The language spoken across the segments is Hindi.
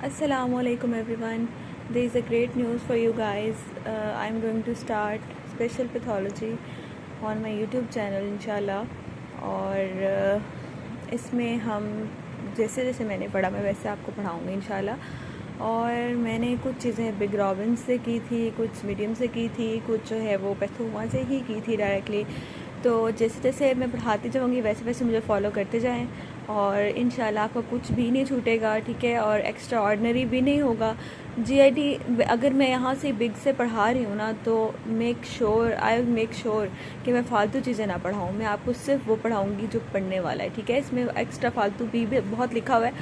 Assalamualaikum everyone. There is a great news for you guys. I'm going to start special pathology on my YouTube channel इंशाल्लाह और इसमें हम जैसे जैसे मैंने पढ़ा मैं वैसे आपको पढ़ाऊँगी इंशाल्लाह। और मैंने कुछ चीज़ें बिग रॉबिन से की थी, कुछ मीडियम से की थी, कुछ जो है वो पैथोमा से ही की थी डायरेक्टली। तो जैसे जैसे मैं पढ़ाती जाऊँगी वैसे वैसे मुझे फॉलो करते जाएं और इंशाल्लाह आपका कुछ भी नहीं छूटेगा, ठीक है। और एक्स्ट्रा ऑर्डिनरी भी नहीं होगा। जीआईटी अगर मैं यहाँ से बिग से पढ़ा रही हूँ ना तो मेक श्योर कि मैं फ़ालतू चीज़ें ना पढ़ाऊँ। मैं आपको सिर्फ वो पढ़ाऊँगी जो पढ़ने वाला है, ठीक है। इसमें एक्स्ट्रा फालतू भी बहुत लिखा हुआ है।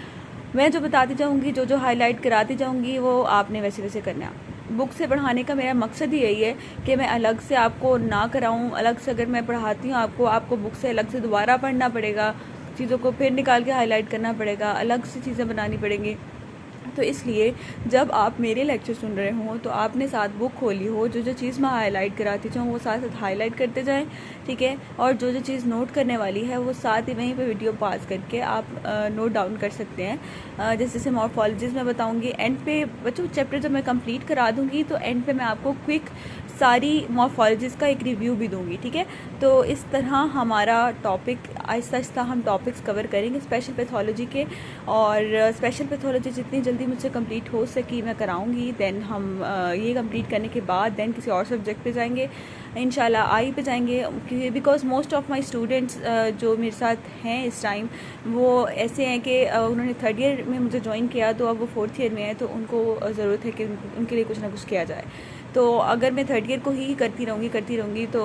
मैं जो बताती जाऊँगी, जो जो हाईलाइट कराती जाऊँगी वो आपने वैसे वैसे करना है। बुक से पढ़ाने का मेरा मकसद ही यही है कि मैं अलग से आपको ना कराऊं। अलग से अगर मैं पढ़ाती हूँ आपको बुक से अलग से दोबारा पढ़ना पड़ेगा, चीज़ों को फिर निकाल के हाईलाइट करना पड़ेगा, अलग से चीज़ें बनानी पड़ेंगी। तो इसलिए जब आप मेरे लेक्चर सुन रहे हों तो आपने साथ बुक खोली हो, जो जो चीज़ मैं हाईलाइट कराती जाऊँ वो साथ साथ हाईलाइट करते जाएं, ठीक है। और जो जो चीज़ नोट करने वाली है वो साथ ही वहीं पे वीडियो पॉज करके आप नोट डाउन कर सकते हैं। जैसे जैसे मॉर्फोलॉजीज मैं बताऊँगी, एंड पे बच्चों चैप्टर जब मैं कंप्लीट करा दूँगी तो एंड पे मैं आपको क्विक सारी मॉर्फोलॉजीज का एक रिव्यू भी दूंगी, ठीक है। तो इस तरह हमारा टॉपिक आहिस्ता आहिस्ता हम टॉपिक्स कवर करेंगे स्पेशल पैथोलॉजी के। और स्पेशल पैथोलॉजी जितनी जल्दी मुझसे कंप्लीट हो सकी मैं कराऊंगी। देन हम ये कंप्लीट करने के बाद देन किसी और सब्जेक्ट पे जाएंगे इंशाल्लाह, आई पे जाएंगे। Because most of my students जो मेरे साथ हैं इस टाइम वो ऐसे हैं कि उन्होंने 3rd ईयर में मुझे ज्वाइन किया तो अब वो 4th ईयर में है, तो उनको ज़रूरत है कि उनके लिए कुछ ना कुछ किया जाए। तो अगर मैं 3rd ईयर को ही करती रहूँगी तो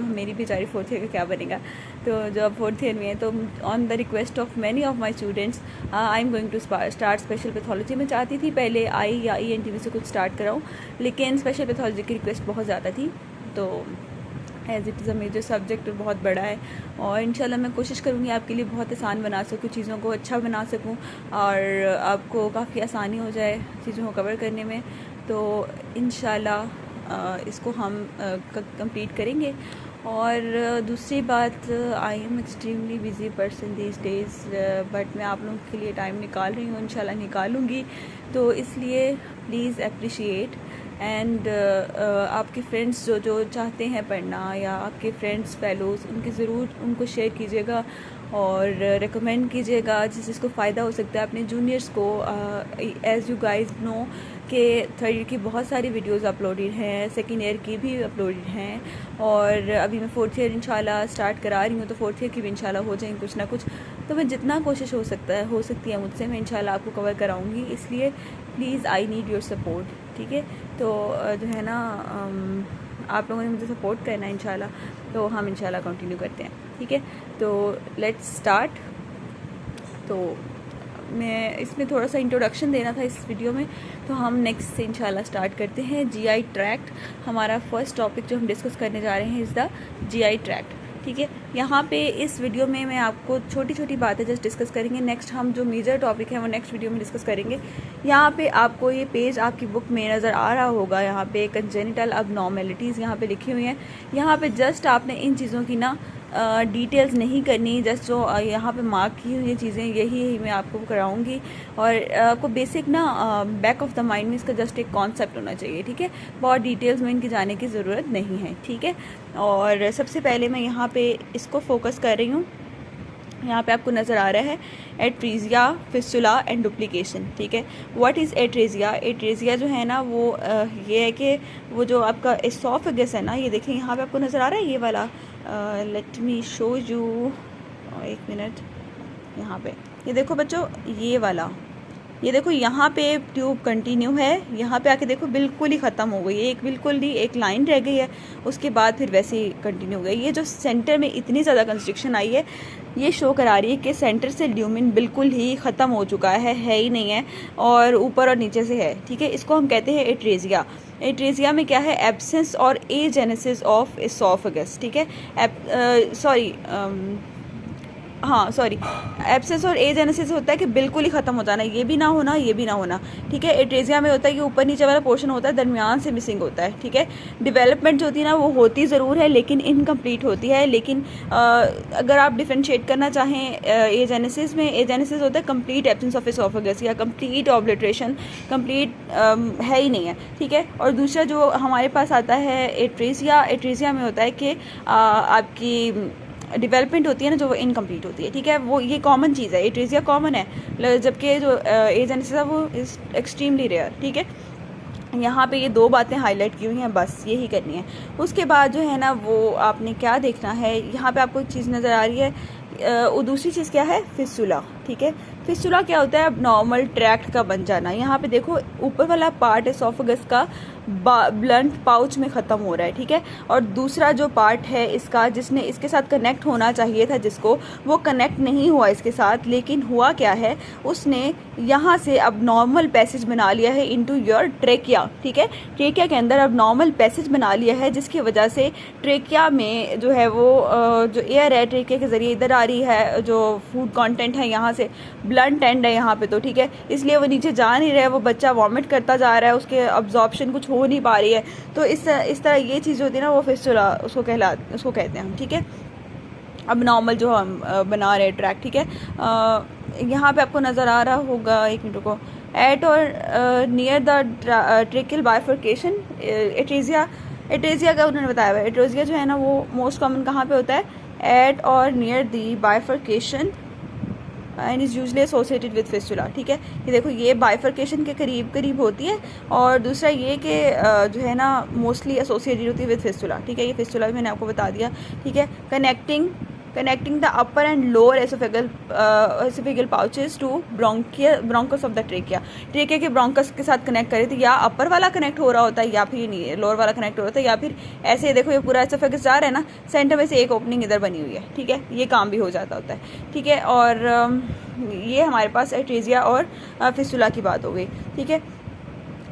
मेरी बेचारी 4th ईयर का क्या बनेगा। तो जो अब 4th ईयर में है तो on the request of many of my students I am going to start special pathology. मैं चाहती थी पहले आई या ENT में से कुछ स्टार्ट कराऊँ, लेकिन स्पेशल पैथोलॉजी की रिक्वेस्ट बहुत ज़्यादा थी। तो as it is a major subject बहुत बड़ा है और इंशाल्लाह मैं कोशिश करूँगी आपके लिए बहुत आसान बना सकूँ, चीज़ों को अच्छा बना सकूँ और आपको काफ़ी आसानी हो जाए चीज़ों को कवर करने में। तो इंशाल्लाह इसको हम कंप्लीट करेंगे। और दूसरी बात, I am extremely busy person these days, but मैं आप लोगों के लिए टाइम निकाल रही हूँ, इंशाल्लाह निकालूँगी। तो इसलिए प्लीज़ अप्रिशिएट एंड आपके फ्रेंड्स जो जो चाहते हैं पढ़ना या आपके फ्रेंड्स फेलोज़ उनकी ज़रूर उनको शेयर कीजिएगा और रिकमेंड कीजिएगा जिसको फ़ायदा हो सकता है अपने जूनियर्स को। एज़ यू गाइज नो कि 3rd ईयर की बहुत सारी वीडियोस अपलोडेड हैं, 2nd ईयर की भी अपलोडेड हैं और अभी मैं 4th ईयर इंशाल्लाह स्टार्ट करा रही हूँ, तो 4th ईयर की भी इंशाल्लाह हो जाएंगे कुछ ना कुछ। तो मैं जितना कोशिश हो सकती है मुझसे, मैं इंशाल्लाह आपको कवर कराऊँगी। इसलिए please I need your support, ठीक है। तो जो है ना आप लोगों ने मुझे सपोर्ट करना है इंशाल्लाह, तो हम इंशाल्लाह कंटिन्यू करते हैं, ठीक है। तो लेट्स स्टार्ट। तो मैं इसमें थोड़ा सा इंट्रोडक्शन देना था इस वीडियो में, तो हम नेक्स्ट से इंशाल्लाह स्टार्ट करते हैं। GI ट्रैक्ट हमारा फर्स्ट टॉपिक जो हम डिस्कस करने जा रहे हैं इज़ द GI ट्रैक्ट, ठीक है। यहाँ पे इस वीडियो में मैं आपको छोटी छोटी बातें जस्ट डिस्कस करेंगे। नेक्स्ट हम जो मेजर टॉपिक है वो नेक्स्ट वीडियो में डिस्कस करेंगे। यहाँ पे आपको ये पेज आपकी बुक में नज़र आ रहा होगा, यहाँ पे कंजेनिटल अबनॉर्मेलिटीज़ यहाँ पे लिखी हुई हैं। यहाँ पे जस्ट आपने इन चीज़ों की ना डिटेल्स नहीं करनी, जस्ट जो यहाँ पे मार्क की हुई चीज़ें यही मैं आपको कराऊंगी। और आपको बेसिक ना बैक ऑफ द माइंड में इसका जस्ट एक कॉन्सेप्ट होना चाहिए, ठीक है। बहुत डिटेल्स में इनकी जाने की ज़रूरत नहीं है, ठीक है। और सबसे पहले मैं यहाँ पे इसको फोकस कर रही हूँ। यहाँ पे आपको नज़र आ रहा है एट्रीजिया, फिस्टुला एंड डुप्लीकेशन, ठीक है। What is एट्रीजिया? एट्रीजिया जो है ना वो ये है कि वो जो आपका एसोफेगस है ना, ये देखें यहाँ पे आपको नज़र आ रहा है ये वाला, लेट मी शो यू, एक मिनट। यहाँ पे ये देखो बच्चों, ये वाला, ये देखो यहाँ पे ट्यूब कंटिन्यू है, यहाँ पे आके देखो बिल्कुल ही ख़त्म हो गई है, एक बिल्कुल ही एक लाइन रह गई है, उसके बाद फिर वैसे ही कंटिन्यू हो गई। ये जो सेंटर में इतनी ज़्यादा कंस्ट्रिक्शन आई है ये शो करा रही है कि सेंटर से ल्यूमिन बिल्कुल ही ख़त्म हो चुका है ही नहीं है, और ऊपर और नीचे से है, ठीक है। इसको हम कहते हैं एट्रेजिया। एट्रेजिया में क्या है? एब्सेंस और एजेनेसिस ऑफ एसोफेगस, ठीक है। हाँ सॉरी, एब्सेंस और एजेनेसिस होता है कि बिल्कुल ही ख़त्म हो जाना, ये भी ना होना, ये भी ना होना, ठीक है। एट्रेजिया में होता है कि ऊपर नीचे वाला पोर्शन होता है, दरमियान से मिसिंग होता है, ठीक है। डेवलपमेंट जो होती है ना वो होती ज़रूर है लेकिन इनकम्प्लीट होती है। लेकिन अगर आप डिफ्रेंशिएट करना चाहें एजेनेसिस में, एजेनेसिस होता है कंप्लीट एब्सेंस ऑफ एसोफेगस या कंप्लीट ऑब्लिट्रेशन, कंप्लीट है ही नहीं है, ठीक है। और दूसरा जो हमारे पास आता है एट्रेजिया, एट्रेजिया में होता है कि आपकी डेवलपमेंट होती है ना जो वो इनकम्प्लीट होती है, ठीक है। वो ये कॉमन चीज़ है, एट्रेजिया कॉमन है, जबकि जो एजेनेसिस है वो इज़ एक्सट्रीमली रेयर, ठीक है। यहाँ पे ये दो बातें हाईलाइट की हुई हैं, बस यही करनी है। उसके बाद जो है ना वो आपने क्या देखना है, यहाँ पे आपको एक चीज़ नज़र आ रही है, वो दूसरी चीज़ क्या है, फिस्टुला, ठीक है। फिस्टुला क्या होता है, अब नॉर्मल ट्रैक्ट का बन जाना। यहाँ पे देखो ऊपर वाला पार्ट एसोफेगस का ब्लंट पाउच में ख़त्म हो रहा है, ठीक है। और दूसरा जो पार्ट है इसका, जिसने इसके साथ कनेक्ट होना चाहिए था जिसको, वो कनेक्ट नहीं हुआ इसके साथ। लेकिन हुआ क्या है, उसने यहाँ से अब नॉर्मल पैसेज बना लिया है इनटू योर ट्रेकिया, ठीक है। ट्रेकिया के अंदर अब नॉर्मल पैसेज बना लिया है, जिसकी वजह से ट्रेकिया में जो है वो जो एयर है ट्रेकिया के ज़रिए इधर आ रही है, जो फूड कंटेंट है यहाँ से ब्लंट एंड है यहाँ पे, तो ठीक है। इसलिए वो नीचे जा नहीं रहा है, वो बच्चा वॉमिट करता जा रहा है, उसके अब्जॉर्प्शन कुछ हो नहीं पा रही है। तो इस तरह ये चीज़ होती है ना वो फिस्टुला उसको कहते हैं हम, ठीक है। अब नॉर्मल जो हम बना रहे ट्रैक, ठीक है। यहाँ पे आपको नज़र आ रहा होगा, एक मिनट को, एट और near the tracheal bifurcation atresia का उन्होंने बताया हुआ है। एट्रेजिया जो है ना वो मोस्ट कॉमन कहाँ पे होता है, एट और near the bifurcation and is usually associated with fistula, ठीक है। ये देखो ये बाइफर्केशन के करीब करीब होती है, और दूसरा ये कि जो है ना मोस्टली एसोसिएटेड होती है विद फिस्टुला, ठीक है। ये फिस्टुला भी मैंने आपको बता दिया, ठीक है। Connecting the upper and lower oesophageal pouches to bronchus of the trachea. Trachea के ब्रोंकस के साथ कनेक्ट करे, तो या अपर वाला कनेक्ट हो रहा होता है या फिर नहीं लोअर वाला कनेक्ट हो रहा होता है, या फिर ऐसे देखो ये पूरा एसोफेगस जा रहा है ना, सेंटर में से एक ओपनिंग इधर बनी हुई है, ठीक है। ये काम भी हो जाता होता है, ठीक है। और ये हमारे पास एट्रेजिया और फिस्टुला की बात हो गई, ठीक है।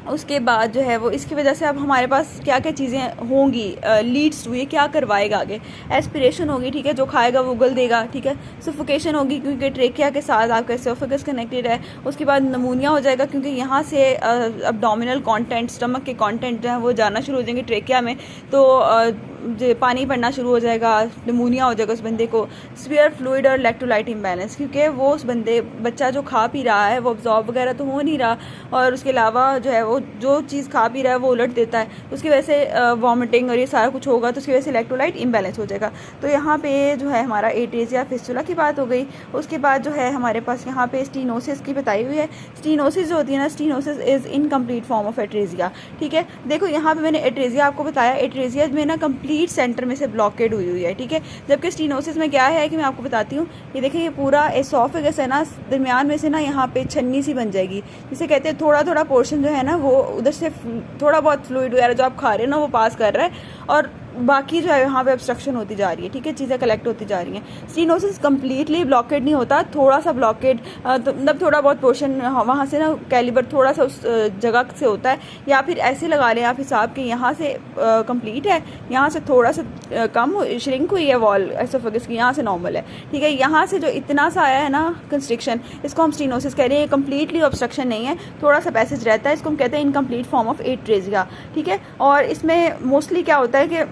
उसके बाद जो है वो इसकी वजह से अब हमारे पास क्या क्या चीज़ें होंगी, लीड्स टू, ये क्या करवाएगा आगे, एस्पिरेशन होगी, ठीक है, जो खाएगा वो उगल देगा, ठीक है। सफोकेशन होगी क्योंकि ट्रेकिया के साथ आपका एसोफेगस कनेक्टेड है। उसके बाद नमूनिया हो जाएगा क्योंकि यहाँ से अब्डोमिनल कंटेंट, स्टमक के कंटेंट जो है वो जाना शुरू हो जाएंगे ट्रेकिया में, तो पानी पड़ना शुरू हो जाएगा, नमूनिया हो जाएगा उस बंदे को। स्पीयर फ्लूइड और इलेक्ट्रोलाइट इम्बैलेंस, क्योंकि वो उस बच्चा जो खा पी रहा है वो अब्जॉर्ब वगैरह तो हो नहीं रहा, और उसके अलावा जो है वो जो चीज़ खा पी रहा है वो उलट देता है, उसकी वजह से वॉमिटिंग और ये सारा कुछ होगा, तो उसकी वजह से इलेक्ट्रोलाइट इम्बैलेंस हो जाएगा। तो यहाँ पे जो है हमारा एट्रेजिया फिस्टुला की बात हो गई। उसके बाद जो है हमारे पास यहाँ पे स्टीनोसिस की बताई हुई है। स्टीनोसिस जो होती है ना, stenosis is incomplete form of atresia, ठीक है। देखो यहाँ पे मैंने एट्रेजिया आपको बताया, एट्रेजिया में ना कंप्लीट सेंटर में से ब्लॉकेड हुई है, ठीक है। जबकि स्टीनोसिस में क्या है कि मैं आपको बताती हूँ, ये देखिए ये पूरा एसोफेगस है ना, दरमियान में से ना यहाँ पे छन्नी सी बन जाएगी, जिसे कहते हैं थोड़ा थोड़ा पोर्शन जो है ना वो उधर से थोड़ा बहुत फ्लूइड वगैरह जो आप खा रहे हो ना वो पास कर रहा है, और बाकी जो है यहाँ पे ऑब्स्ट्रक्शन होती जा रही है, ठीक है, चीज़ें कलेक्ट होती जा रही हैं। स्टीनोसिस कम्प्लीटली ब्लॉकेड नहीं होता, थोड़ा सा ब्लॉकेड, मतलब थोड़ा बहुत पोर्शन वहाँ से ना कैलिबर थोड़ा सा उस जगह से होता है, या फिर ऐसे लगा लें आप हिसाब के यहाँ से कंप्लीट है, यहाँ से थोड़ा सा कम श्रिंक हुई है वॉल एसोफेगस की, यहाँ से नॉर्मल है, ठीक है। यहाँ से जो इतना सा आया है ना कंस्ट्रिक्शन, इसको हम स्टीनोसिस कह रहे हैं। ये कम्प्लीटली ऑब्स्ट्रक्शन नहीं है, थोड़ा सा पैसेज रहता है, इसको हम कहते हैं इनकम्प्लीट फॉर्म ऑफ एट्रेजिया, ठीक है। और इसमें मोस्टली क्या होता है कि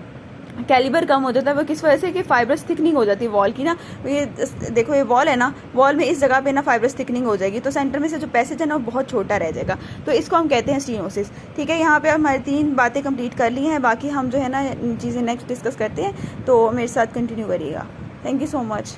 कैलिबर कम हो जाता है, वो किस वजह से कि फाइब्रस थिकनिंग हो जाती है वॉल की ना। ये देखो ये वॉल है ना, वॉल में इस जगह पे ना फाइब्रस थिकनिंग हो जाएगी, तो सेंटर में से जो पैसेज है ना वो बहुत छोटा रह जाएगा, तो इसको हम कहते हैं स्टीनोसिस, ठीक है। यहाँ पे हमारी 3 बातें कंप्लीट कर ली हैं, बाकी हम जो है ना चीज़ें नेक्स्ट डिस्कस करते हैं, तो मेरे साथ कंटिन्यू करिएगा। Thank you so much.